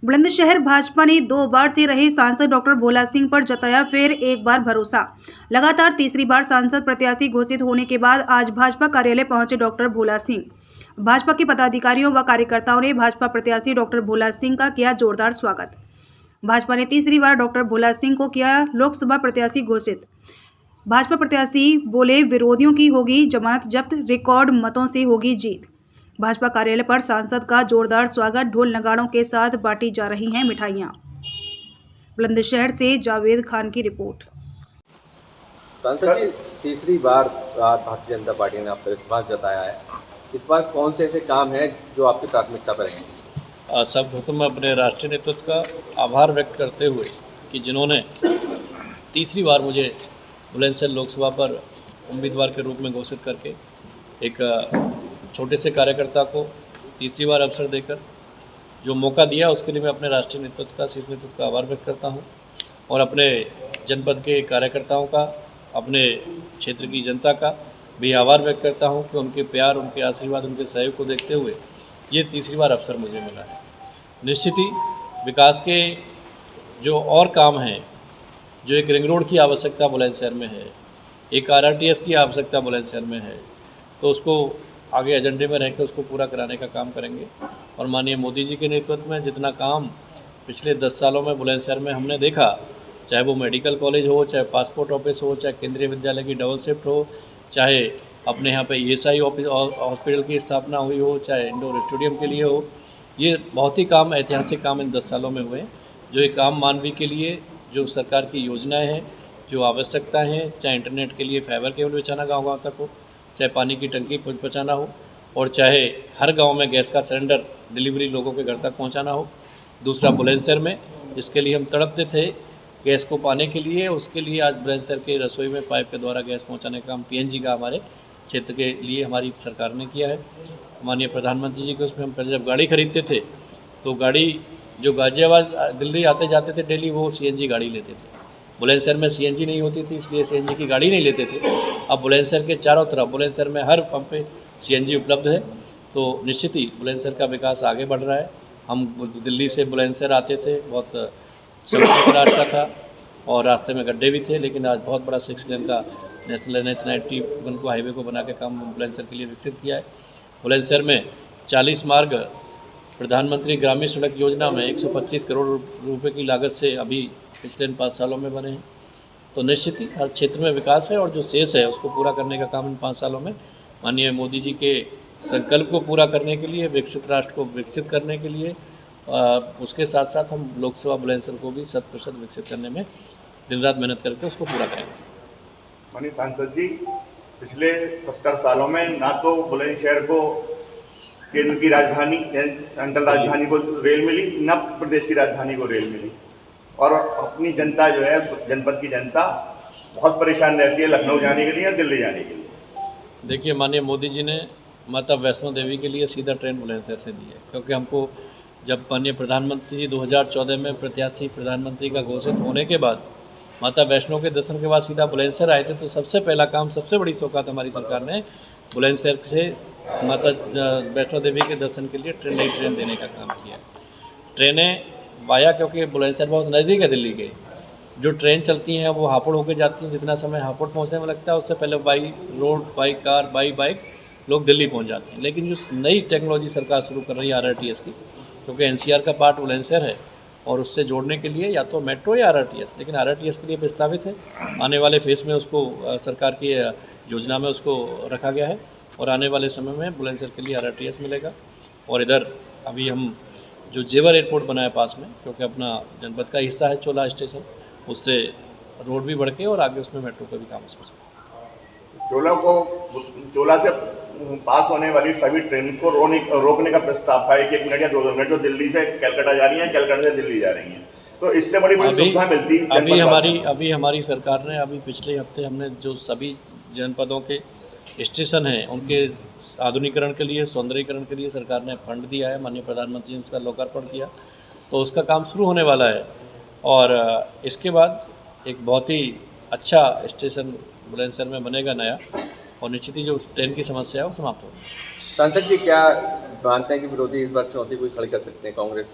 बुलंदशहर भाजपा ने 2 बार से रहे सांसद डॉक्टर भोला सिंह पर जताया फिर एक बार भरोसा। लगातार तीसरी बार सांसद प्रत्याशी घोषित होने के बाद आज भाजपा कार्यालय पहुंचे डॉक्टर भोला सिंह। भाजपा के पदाधिकारियों व कार्यकर्ताओं ने भाजपा प्रत्याशी डॉक्टर भोला सिंह का किया जोरदार स्वागत। भाजपा ने तीसरी बार डॉक्टर भोला सिंह को किया लोकसभा प्रत्याशी घोषित। भाजपा प्रत्याशी बोले, विरोधियों की होगी जमानत जब्त, रिकॉर्ड मतों से होगी जीत। भाजपा कार्यालय पर सांसद का जोरदार स्वागत, ढोल नगाड़ों के साथ बांटी जा रही हैं मिठाइयां। बुलंदशहर से जावेद खान की रिपोर्ट। सांसद जी, तीसरी बार भारतीय जनता पार्टी ने आप पर विश्वास जताया है। इस बार कौन से ऐसे काम हैं जो आपकी प्राथमिकता पर रहेंगे? सर्वप्रथम मैं अपने राष्ट्रीय नेतृत्व का आभार व्यक्त करते हुए कि जिन्होंने तीसरी बार मुझे बुलंदशहर लोकसभा पर उम्मीदवार के रूप में घोषित करके एक छोटे से कार्यकर्ता को तीसरी बार अवसर देकर जो मौका दिया, उसके लिए मैं अपने राष्ट्रीय नेतृत्व का, शीर्ष नेतृत्व का आभार व्यक्त करता हूं और अपने जनपद के कार्यकर्ताओं का, अपने क्षेत्र की जनता का भी आभार व्यक्त करता हूं कि उनके प्यार, उनके आशीर्वाद, उनके सहयोग को देखते हुए ये तीसरी बार अवसर मुझे मिला है। निश्चित ही विकास के जो और काम हैं, जो एक रिंग रोड की आवश्यकता बुलंदशहर में है, एक RRTS की आवश्यकता बुलंदशहर में है, तो उसको आगे एजेंडे में रहकर उसको पूरा कराने का काम करेंगे। और माननीय मोदी जी के नेतृत्व में जितना काम पिछले 10 सालों में बुलंदशहर में हमने देखा, चाहे वो मेडिकल कॉलेज हो, चाहे पासपोर्ट ऑफिस हो, चाहे केंद्रीय विद्यालय की डबल शिफ्ट हो, चाहे अपने यहाँ पे ESI ऑफिस हॉस्पिटल की स्थापना हुई हो, चाहे इंडोर स्टेडियम के लिए हो, ये बहुत ही काम, ऐतिहासिक काम इन 10 सालों में हुए। जो एक आम मानवी के लिए जो सरकार की योजनाएं हैं, जो आवश्यकताएं हैं, चाहे इंटरनेट के लिए फाइबर केबल बिछाना गाँव तक हो, चाहे पानी की टंकी पहुँचाना हो, और चाहे हर गांव में गैस का सिलेंडर डिलीवरी लोगों के घर तक पहुंचाना हो। दूसरा बुलंदशहर में जिसके लिए हम तड़पते थे गैस को पाने के लिए, उसके लिए आज बुलंदशहर के रसोई में पाइप के द्वारा गैस पहुंचाने का काम PNG का हमारे क्षेत्र के लिए हमारी सरकार ने किया है। माननीय प्रधानमंत्री जी के उसमें हम पहले जब गाड़ी खरीदते थे तो गाड़ी जो गाजियाबाद दिल्ली आते जाते थे डेली, वो CNG गाड़ी लेते थे। बुलंदशहर में CNG नहीं होती थी, इसलिए CNG की गाड़ी नहीं लेते थे। अब बुलंदशहर के चारों तरफ, बुलंदशहर में हर पंप पे CNG उपलब्ध है, तो निश्चित ही बुलंदशहर का विकास आगे बढ़ रहा है। हम दिल्ली से बुलंदशहर आते थे, बहुत सड़कों का रास्ता था और रास्ते में गड्ढे भी थे, लेकिन आज बहुत बड़ा 6 लेन का नेशनल NH-90 को हाईवे को बना के काम बुलंदशहर के लिए विकसित किया है। बुलंदशहर में 40 मार्ग प्रधानमंत्री ग्रामीण सड़क योजना में 125 करोड़ रुपए की लागत से अभी पिछले 5 सालों में बने हैं। तो निश्चित ही हर क्षेत्र में विकास है और जो शेष है उसको पूरा करने का काम इन 5 सालों में माननीय मोदी जी के संकल्प को पूरा करने के लिए, विकसित राष्ट्र को विकसित करने के लिए, उसके साथ साथ हम लोकसभा बुलंदशहर को भी 100% विकसित करने में दिन रात मेहनत करके उसको पूरा करेंगे। माननीय सांसद जी, पिछले 70 सालों में ना तो बुलंदशहर को केंद्र की राजधानी, सेंट्रल राजधानी को रेल मिली, न प्रदेश की राजधानी को रेल मिली, और अपनी जनता जो है, जनपद की जनता बहुत परेशान रहती है लखनऊ जाने के लिए या दिल्ली जाने के लिए। देखिए, माननीय मोदी जी ने माता वैष्णो देवी के लिए सीधा ट्रेन बुलंदशहर से दी है, क्योंकि हमको जब माननीय प्रधानमंत्री जी 2014 में प्रत्याशी प्रधानमंत्री का घोषित होने के बाद माता वैष्णो के दर्शन के बाद सीधा बुलंदशहर आए थे, तो सबसे पहला काम, सबसे बड़ी सौगात हमारी सरकार ने बुलंदशहर से माता वैष्णो देवी के दर्शन के लिए नई ट्रेन देने का काम किया। ट्रेनें वाया, क्योंकि बुलंदशहर बहुत नज़दीक है दिल्ली के, जो ट्रेन चलती हैं वो हापुड़ होकर जाती हैं, जितना समय हापुड़ पहुंचने में लगता है उससे पहले by road, by car, by bike लोग दिल्ली पहुंच जाते हैं। लेकिन जो नई टेक्नोलॉजी सरकार शुरू कर रही है RRTS की, क्योंकि NCR का पार्ट बुलंदशहर है और उससे जोड़ने के लिए या तो मेट्रो या RRTS, लेकिन RRTS के लिए प्रस्तावित है। आने वाले फेज़ में उसको सरकार की योजना में उसको रखा गया है और आने वाले समय में बुलंदशहर के लिए RRTS मिलेगा। और इधर अभी हम जो जेवर एयरपोर्ट बना है पास में, क्योंकि अपना जनपद का हिस्सा है चोला स्टेशन, उससे रोड भी बढ़ के और आगे उसमें मेट्रो का भी काम हो सकता है। चोला से पास होने वाली सभी ट्रेन को रोकने का प्रस्ताव था, 1-1 मिनट या 2-2 मिनट, जो दिल्ली से कलकत्ता जा रही हैं, कलकत्ता से दिल्ली जा रही हैं, तो इससे बड़ी सुविधा मिलती। अभी हमारी सरकार ने अभी पिछले हफ्ते हमने जो सभी जनपदों के स्टेशन हैं उनके आधुनिकीकरण के लिए, सौंदर्यीकरण के लिए सरकार ने फंड दिया है। माननीय प्रधानमंत्री ने उसका लोकार्पण किया, तो उसका काम शुरू होने वाला है और इसके बाद एक बहुत ही अच्छा स्टेशन बुलंदशहर में बनेगा नया, और निश्चित ही जो ट्रेन की समस्या है वो समाप्त होगी। सांसद जी, क्या मानते हैं कि विरोधी इस बार चुनौती कोई खड़ी कर सकते हैं कांग्रेस?